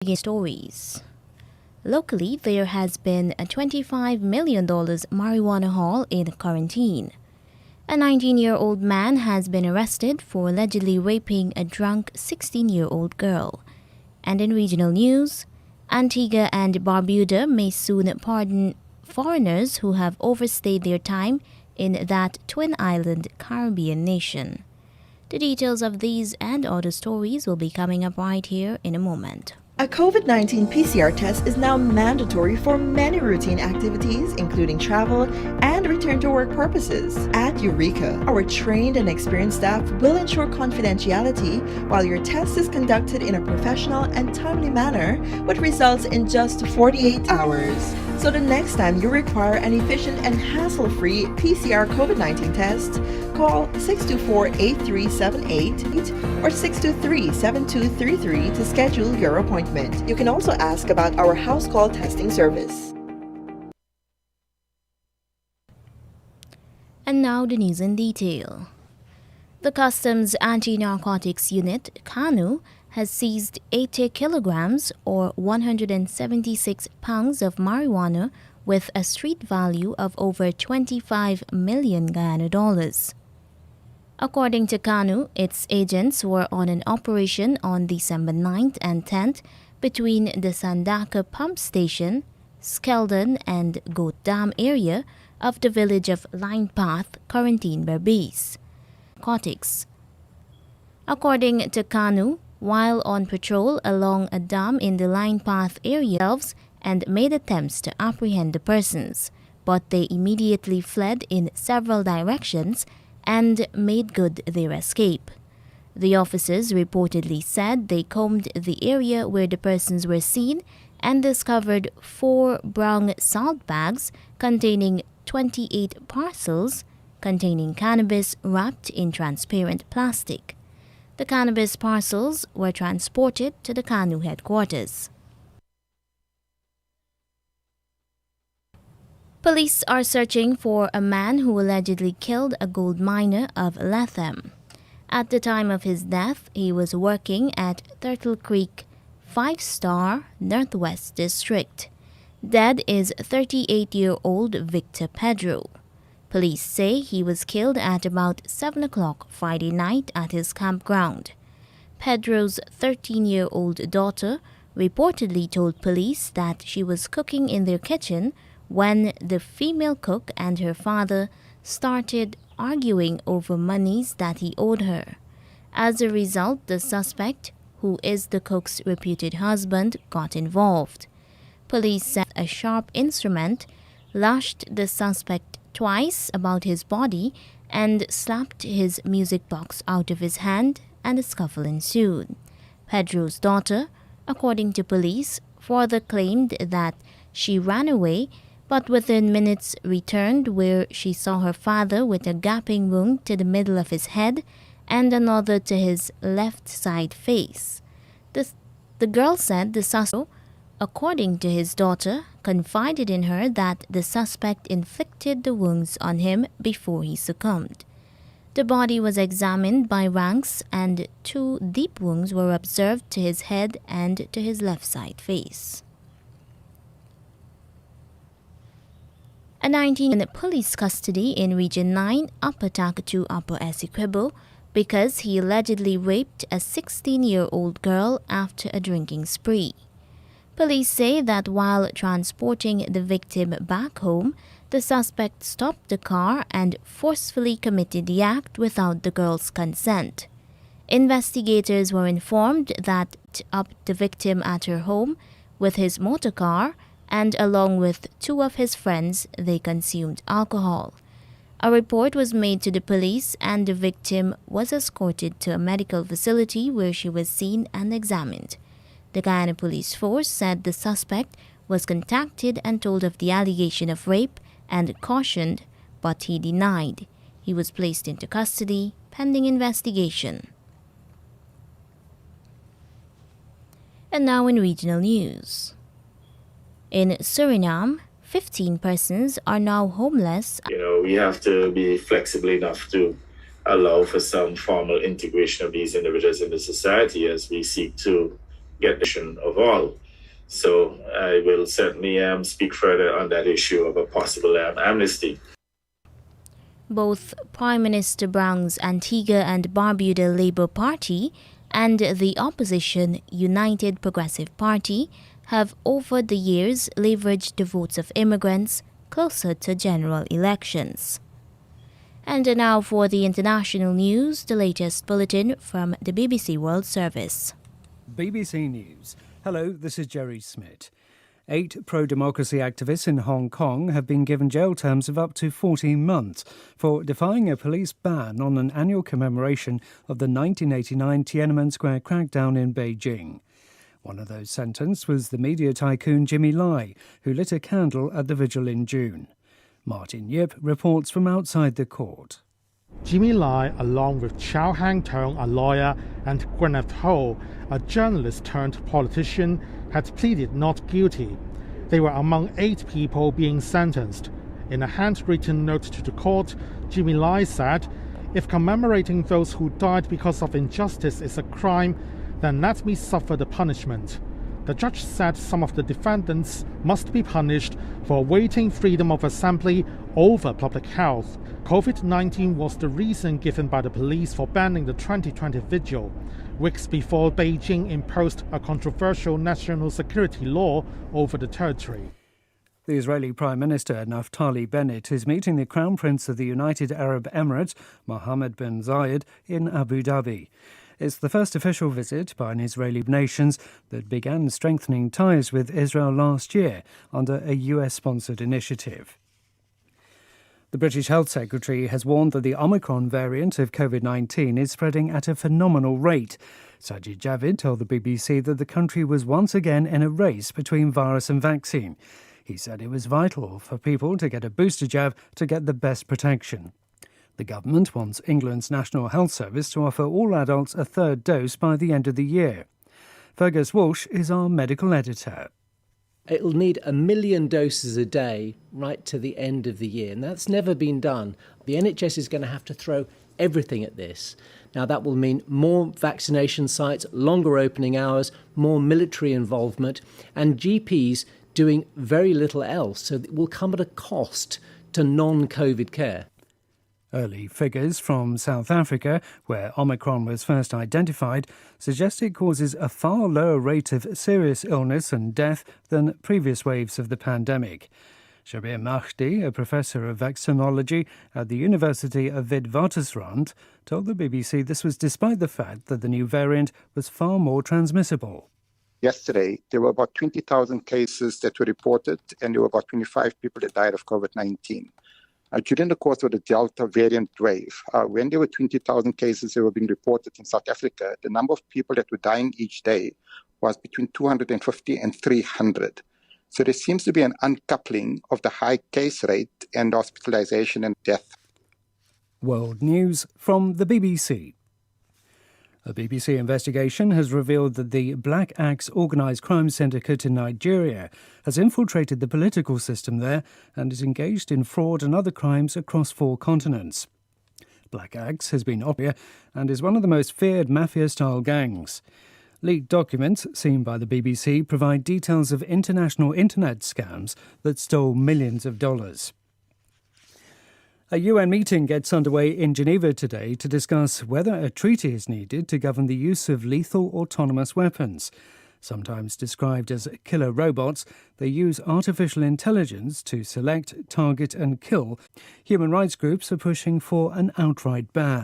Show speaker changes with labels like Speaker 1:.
Speaker 1: Stories. Locally, there has been a $25 million marijuana haul in quarantine. A 19-year-old man has been arrested for allegedly raping a drunk 16-year-old girl. And in regional news, Antigua and Barbuda may soon pardon foreigners who have overstayed their time in that twin island Caribbean nation. The details of these and other stories will be coming up right here in a moment.
Speaker 2: A COVID-19 PCR test is now mandatory for many routine activities, including travel and return to work purposes. At Eureka, our trained and experienced staff will ensure confidentiality while your test is conducted in a professional and timely manner, which results in just 48 hours. So the next time you require an efficient and hassle-free PCR COVID-19 test, call 624-8378 or 623-7233 to schedule your appointment. You can also ask about our house call testing service.
Speaker 1: And now the news in detail. The Customs Anti-Narcotics Unit, CANU, has seized 80 kilograms or 176 pounds of marijuana with a street value of over 25 million Guyana dollars. According to CANU, its agents were on an operation on December 9th and 10th between the Sandaka pump station, Skeldon and Goat Dam area of the village of Line Path, Quarantine Berbice. Narcotics. According to CANU, while on patrol along a dam in the Line Path area and made attempts to apprehend the persons, but they immediately fled in several directions and made good their escape. The officers reportedly said they combed the area where the persons were seen and discovered 4 brown salt bags containing 28 parcels containing cannabis wrapped in transparent plastic. The cannabis parcels were transported to the CANU headquarters. Police are searching for a man who allegedly killed a gold miner of Latham. At the time of his death, he was working at Turtle Creek 5-Star Northwest District. Dead is 38-year-old Victor Pedro. Police say he was killed at about 7 o'clock Friday night at his campground. Pedro's 13-year-old daughter reportedly told police that she was cooking in their kitchen when the female cook and her father started arguing over monies that he owed her. As a result, the suspect, who is the cook's reputed husband, got involved. Police said a sharp instrument lashed the suspect twice about his body and slapped his music box out of his hand, and a scuffle ensued. Pedro's daughter, according to police, further claimed that she ran away but within minutes returned, where she saw her father with a gaping wound to the middle of his head and another to his left side face. The girl said the suspect, according to his daughter, confided in her that the suspect inflicted the wounds on him before he succumbed. The body was examined by ranks and 2 deep wounds were observed to his head and to his left side face. A 19 in police custody in Region 9, Upper Takatu, Upper Essequibo, because he allegedly raped a 16-year-old girl after a drinking spree. Police say that while transporting the victim back home, the suspect stopped the car and forcefully committed the act without the girl's consent. Investigators were informed that up the victim at her home with his motor car, and along with 2 of his friends, they consumed alcohol. A report was made to the police and the victim was escorted to a medical facility where she was seen and examined. The Guyana Police Force said the suspect was contacted and told of the allegation of rape and cautioned, but he denied. He was placed into custody pending investigation. And now in regional news. In Suriname, 15 persons are now homeless.
Speaker 3: We have to be flexible enough to allow for some formal integration of these individuals in the society as we seek to get the vision of all. So I will certainly speak further on that issue of a possible amnesty.
Speaker 1: Both Prime Minister Brown's Antigua and Barbuda Labour Party and the opposition United Progressive Party have over the years leveraged the votes of immigrants closer to general elections. And now for the international news, the latest bulletin from the BBC World Service.
Speaker 4: BBC News. Hello, this is Jerry Smith. 8 pro-democracy activists in Hong Kong have been given jail terms of up to 14 months for defying a police ban on an annual commemoration of the 1989 Tiananmen Square crackdown in Beijing. One of those sentenced was the media tycoon Jimmy Lai, who lit a candle at the vigil in June. Martin Yip reports from outside the court.
Speaker 5: Jimmy Lai, along with Chow Hang-tong, a lawyer, and Gwyneth Ho, a journalist turned politician, had pleaded not guilty. They were among 8 people being sentenced. In a handwritten note to the court, Jimmy Lai said, "If commemorating those who died because of injustice is a crime, then let me suffer the punishment." The judge said some of the defendants must be punished for awaiting freedom of assembly over public health. COVID-19 was the reason given by the police for banning the 2020 vigil, weeks before Beijing imposed a controversial national security law over the territory.
Speaker 4: The Israeli Prime Minister Naftali Bennett is meeting the Crown Prince of the United Arab Emirates, Mohammed bin Zayed, in Abu Dhabi. It's the first official visit by an Israeli nation that began strengthening ties with Israel last year under a US-sponsored initiative. The British Health Secretary has warned that the Omicron variant of COVID-19 is spreading at a phenomenal rate. Sajid Javid told the BBC that the country was once again in a race between virus and vaccine. He said it was vital for people to get a booster jab to get the best protection. The government wants England's National Health Service to offer all adults a 3rd dose by the end of the year. Fergus Walsh is our medical editor.
Speaker 6: It'll need 1 million doses a day right to the end of the year, and that's never been done. The NHS is going to have to throw everything at this. Now, that will mean more vaccination sites, longer opening hours, more military involvement, and GPs doing very little else. So it will come at a cost to non-COVID care.
Speaker 4: Early figures from South Africa, where Omicron was first identified, suggest it causes a far lower rate of serious illness and death than previous waves of the pandemic. Shabir Mahdi, a professor of vaccinology at the University of Witwatersrand, told the BBC this was despite the fact that the new variant was far more transmissible.
Speaker 7: Yesterday, there were about 20,000 cases that were reported, and there were about 25 people that died of COVID-19. During the course of the Delta variant wave, when there were 20,000 cases that were being reported in South Africa, the number of people that were dying each day was between 250 and 300. So there seems to be an uncoupling of the high case rate and hospitalization and death.
Speaker 4: World News from the BBC. A BBC investigation has revealed that the Black Axe organised crime syndicate in Nigeria has infiltrated the political system there and is engaged in fraud and other crimes across 4 continents. Black Axe has been operating and is one of the most feared mafia-style gangs. Leaked documents seen by the BBC provide details of international internet scams that stole millions of dollars. A UN meeting gets underway in Geneva today to discuss whether a treaty is needed to govern the use of lethal autonomous weapons. Sometimes described as killer robots, they use artificial intelligence to select, target and kill. Human rights groups are pushing for an outright ban.